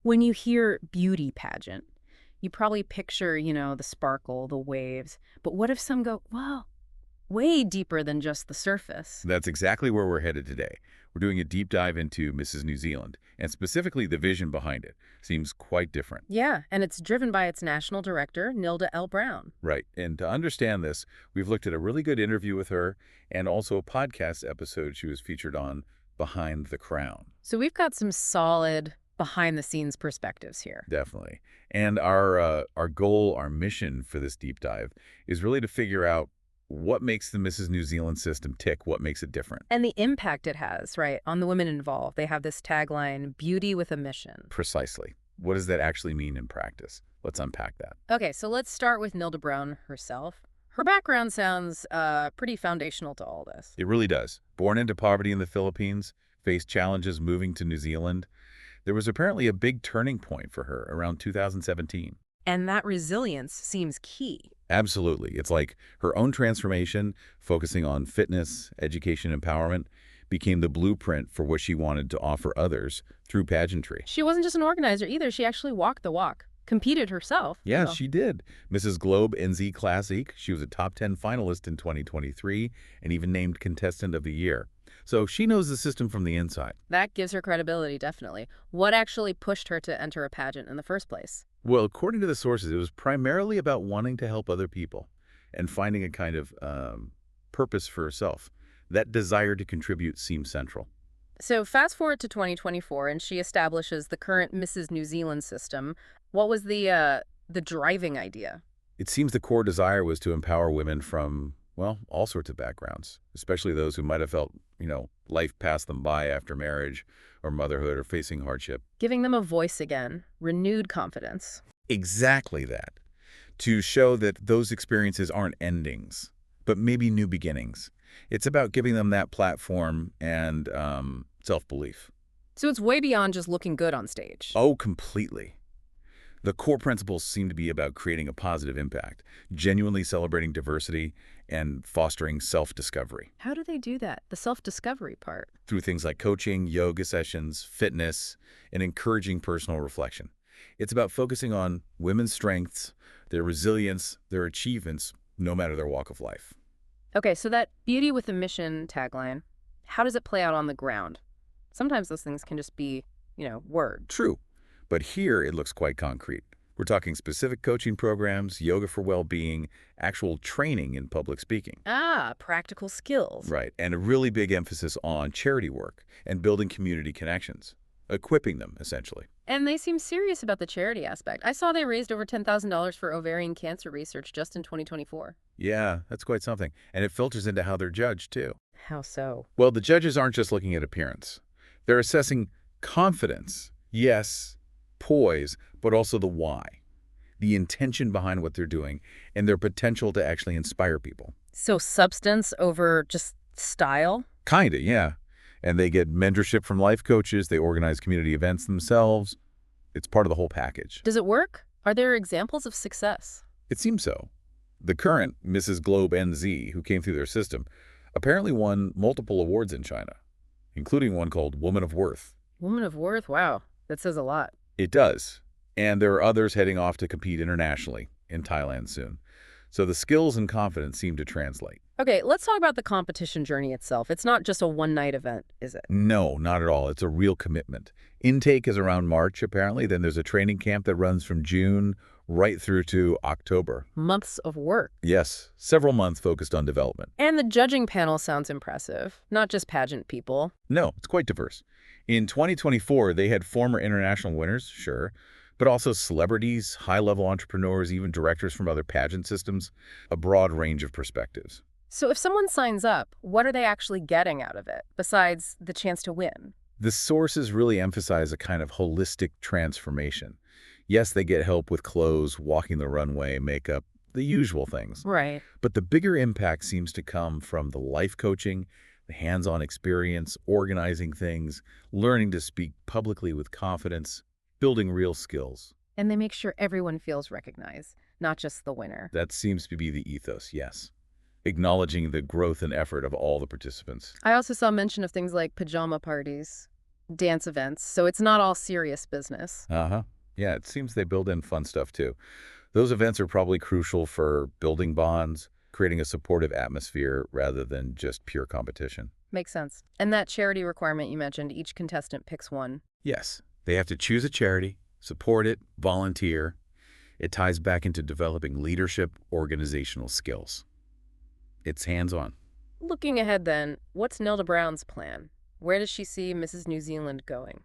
When you hear beauty pageant, you probably picture, the sparkle, the waves. But what if some go, wow, way deeper than just the surface? That's exactly where we're headed today. We're doing a deep dive into Mrs. New Zealand, and specifically the vision behind it. Seems quite different. Yeah, and it's driven by its national director, Nilda L. Brown. Right. And to understand this, we've looked at a really good interview with her and also a podcast episode she was featured on, Behind the Crown. So we've got some solid behind-the-scenes perspectives here. Definitely. And our goal, our mission for this deep dive is really to figure out what makes the Mrs. New Zealand system tick, what makes it different. And the impact it has, right, on the women involved. They have this tagline, beauty with a mission. Precisely. What does that actually mean in practice? Let's unpack that. Okay, so let's start with Nilda Brown herself. Her background sounds pretty foundational to all this. It really does. Born into poverty in the Philippines, faced challenges moving to New Zealand. There was apparently a big turning point for her around 2017. And that resilience seems key. Absolutely. It's like her own transformation, focusing on fitness, education, empowerment, became the blueprint for what she wanted to offer others through pageantry. She wasn't just an organizer either. She actually walked the walk, competed herself. Yeah, she did. Mrs. Globe NZ Classic, she was a top 10 finalist in 2023 and even named Contestant of the Year. So she knows the system from the inside. That gives her credibility, definitely. What actually pushed her to enter a pageant in the first place? Well, according to the sources, it was primarily about wanting to help other people and finding a kind of purpose for herself. That desire to contribute seems central. So fast forward to 2024, and she establishes the current Mrs. New Zealand system. What was the driving idea? It seems the core desire was to empower women from, well, all sorts of backgrounds, especially those who might have felt, life passed them by after marriage or motherhood or facing hardship. Giving them a voice again, renewed confidence. Exactly that. To show that those experiences aren't endings, but maybe new beginnings. It's about giving them that platform and self-belief. So it's way beyond just looking good on stage. Oh, completely. The core principles seem to be about creating a positive impact, genuinely celebrating diversity, and fostering self-discovery. How do they do that? The self-discovery part. Through things like coaching, yoga sessions, fitness, and encouraging personal reflection. It's about focusing on women's strengths, their resilience, their achievements, no matter their walk of life. Okay, so that beauty with a mission tagline, how does it play out on the ground? Sometimes those things can just be, words. True. But here it looks quite concrete. We're talking specific coaching programs, yoga for well-being, actual training in public speaking. Ah, practical skills. Right, and a really big emphasis on charity work and building community connections, equipping them, essentially. And they seem serious about the charity aspect. I saw they raised over $10,000 for ovarian cancer research just in 2024. Yeah, that's quite something. And it filters into how they're judged, too. How so? Well, the judges aren't just looking at appearance. They're assessing confidence, yes, poise, but also the why, the intention behind what they're doing, and their potential to actually inspire people. So substance over just style? Kinda, yeah. And they get mentorship from life coaches. They organize community events themselves. It's part of the whole package. Does it work? Are there examples of success? It seems so. The current Mrs. Globe NZ, who came through their system, apparently won multiple awards in China, including one called Woman of Worth. Woman of Worth? Wow, that says a lot. It does. And there are others heading off to compete internationally in Thailand soon. So the skills and confidence seem to translate. Okay, let's talk about the competition journey itself. It's not just a one-night event, is it? No, not at all. It's a real commitment. Intake is around March, apparently. Then there's a training camp that runs from June right through to October. Months of work. Yes, several months focused on development. And the judging panel sounds impressive. Not just pageant people. No, it's quite diverse. In 2024, they had former international winners, sure, but also celebrities, high-level entrepreneurs, even directors from other pageant systems, a broad range of perspectives. So if someone signs up, what are they actually getting out of it, besides the chance to win? The sources really emphasize a kind of holistic transformation. Yes, they get help with clothes, walking the runway, makeup, the usual things. Right. But the bigger impact seems to come from the life coaching, the hands-on experience, organizing things, learning to speak publicly with confidence, building real skills. And they make sure everyone feels recognized, not just the winner. That seems to be the ethos, yes. Acknowledging the growth and effort of all the participants. I also saw mention of things like pajama parties. dance events, so it's not all serious business. Uh-huh. Yeah, it seems they build in fun stuff too. Those events are probably crucial for building bonds, creating a supportive atmosphere rather than just pure competition. Makes sense. And that charity requirement you mentioned, each contestant picks one. Yes, they have to choose a charity, support it, volunteer. It ties back into developing leadership, organizational skills. It's hands-on. Looking ahead then, what's Nilda Brown's plan? Where does she see Mrs. New Zealand going?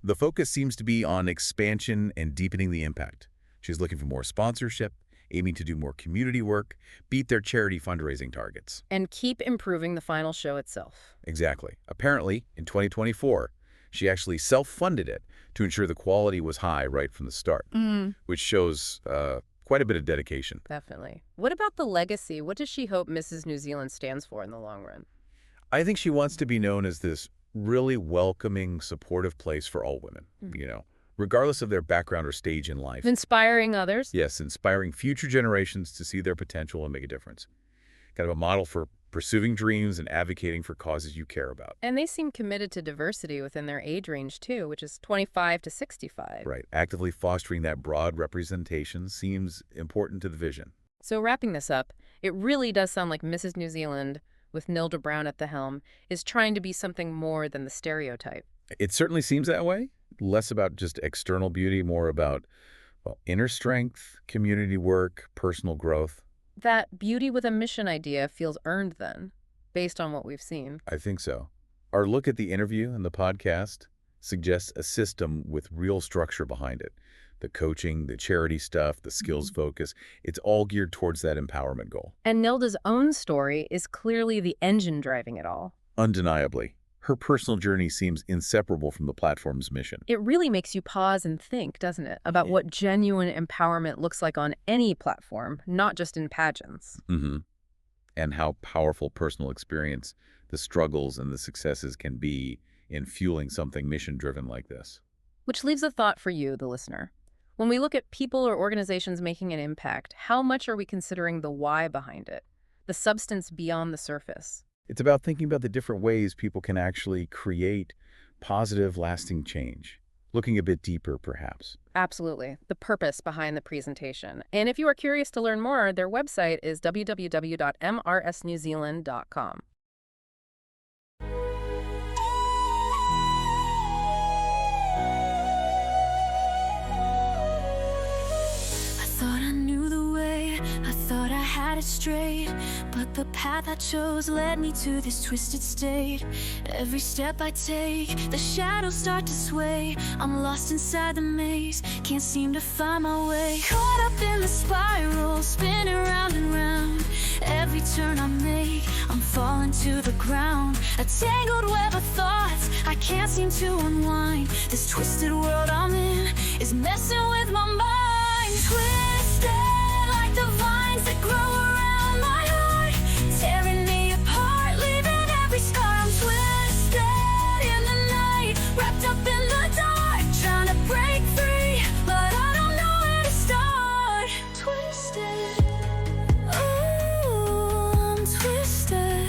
The focus seems to be on expansion and deepening the impact. She's looking for more sponsorship, aiming to do more community work, beat their charity fundraising targets. And keep improving the final show itself. Exactly. Apparently, in 2024, she actually self-funded it to ensure the quality was high right from the start, which shows quite a bit of dedication. Definitely. What about the legacy? What does she hope Mrs. New Zealand stands for in the long run? I think she wants to be known as this really welcoming, supportive place for all women, regardless of their background or stage in life. Inspiring others? Yes, inspiring future generations to see their potential and make a difference. Kind of a model for pursuing dreams and advocating for causes you care about. And they seem committed to diversity within their age range, too, which is 25 to 65. Right. Actively fostering that broad representation seems important to the vision. So wrapping this up, it really does sound like Mrs. New Zealand, with Nilda Brown at the helm, is trying to be something more than the stereotype. It certainly seems that way. Less about just external beauty, more about, well, inner strength, community work, personal growth. That beauty with a mission idea feels earned then, based on what we've seen. I think so. Our look at the interview and the podcast suggests a system with real structure behind it. The coaching, the charity stuff, the skills focus, it's all geared towards that empowerment goal. And Nilda's own story is clearly the engine driving it all. Undeniably. Her personal journey seems inseparable from the platform's mission. It really makes you pause and think, doesn't it, about what genuine empowerment looks like on any platform, not just in pageants. And how powerful personal experience, the struggles and the successes can be in fueling something mission-driven like this. Which leaves a thought for you, the listener. When we look at people or organizations making an impact, how much are we considering the why behind it, the substance beyond the surface? It's about thinking about the different ways people can actually create positive, lasting change. Looking a bit deeper, perhaps. Absolutely. The purpose behind the presentation. And if you are curious to learn more, their website is www.mrsnewzealand.com. Straight, but the path I chose led me to this twisted state. Every step I take, the shadows start to sway. I'm lost inside the maze, can't seem to find my way. Caught up in the spiral, spinning round and round. Every turn I make, I'm falling to the ground. A tangled web of thoughts, I can't seem to unwind. This twisted world I'm in is messing with my mind. Twisted like the vines that grow around my heart, tearing me apart, leaving every scar. I'm twisted in the night, wrapped up in the dark, trying to break free, but I don't know where to start. Twisted, ooh, I'm twisted.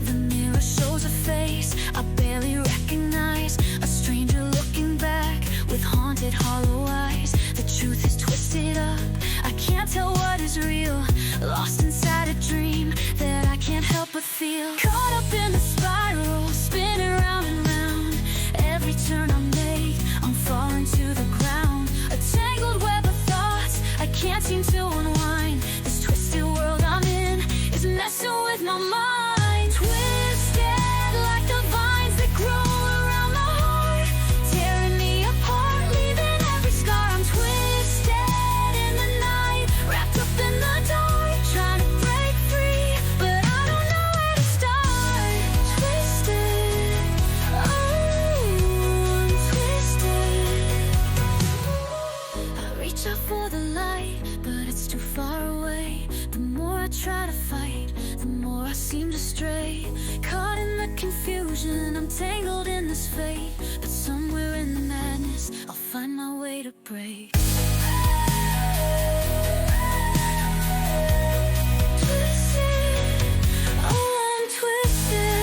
The mirror shows a face I barely recognize, a stranger looking back with haunted hollow eyes. The truth is twisted up, I can't tell what is real. Lost inside a dream that I can't help but feel. Caught up in the spiral, spinning round and round. Every turn I make, I'm falling to the ground. A tangled web of thoughts, I can't seem to unwind. This twisted world I'm in is messing with my mind. Twisted like the vines that grow around my heart, tearing me apart, leaving every scar. I'm twisted in the night, wrapped up in the dark, trying to break free, but I don't know where to start. Twisted, oh, I'm twisted. I reach out for the light, but it's too far away. The more I try to fight, the more I seem to stray. Caught in the confusion, I'm tangled in this fate, but somewhere in the madness, I'll find my way to break. Twisted, oh, I'm twisted.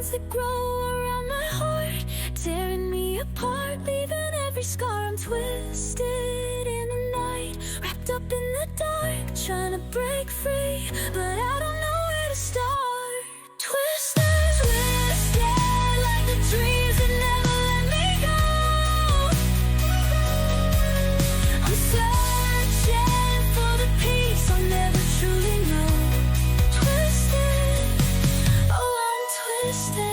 thorns that grow around my heart, tearing me apart, leaving every scar. I'm twisted in the night, wrapped up in the dark, trying to break free, but I don't know where to start. Twisted, twisted, like the dreams that never let me go. I'm searching for the peace I'll never truly know. Twisted, oh, I'm twisted.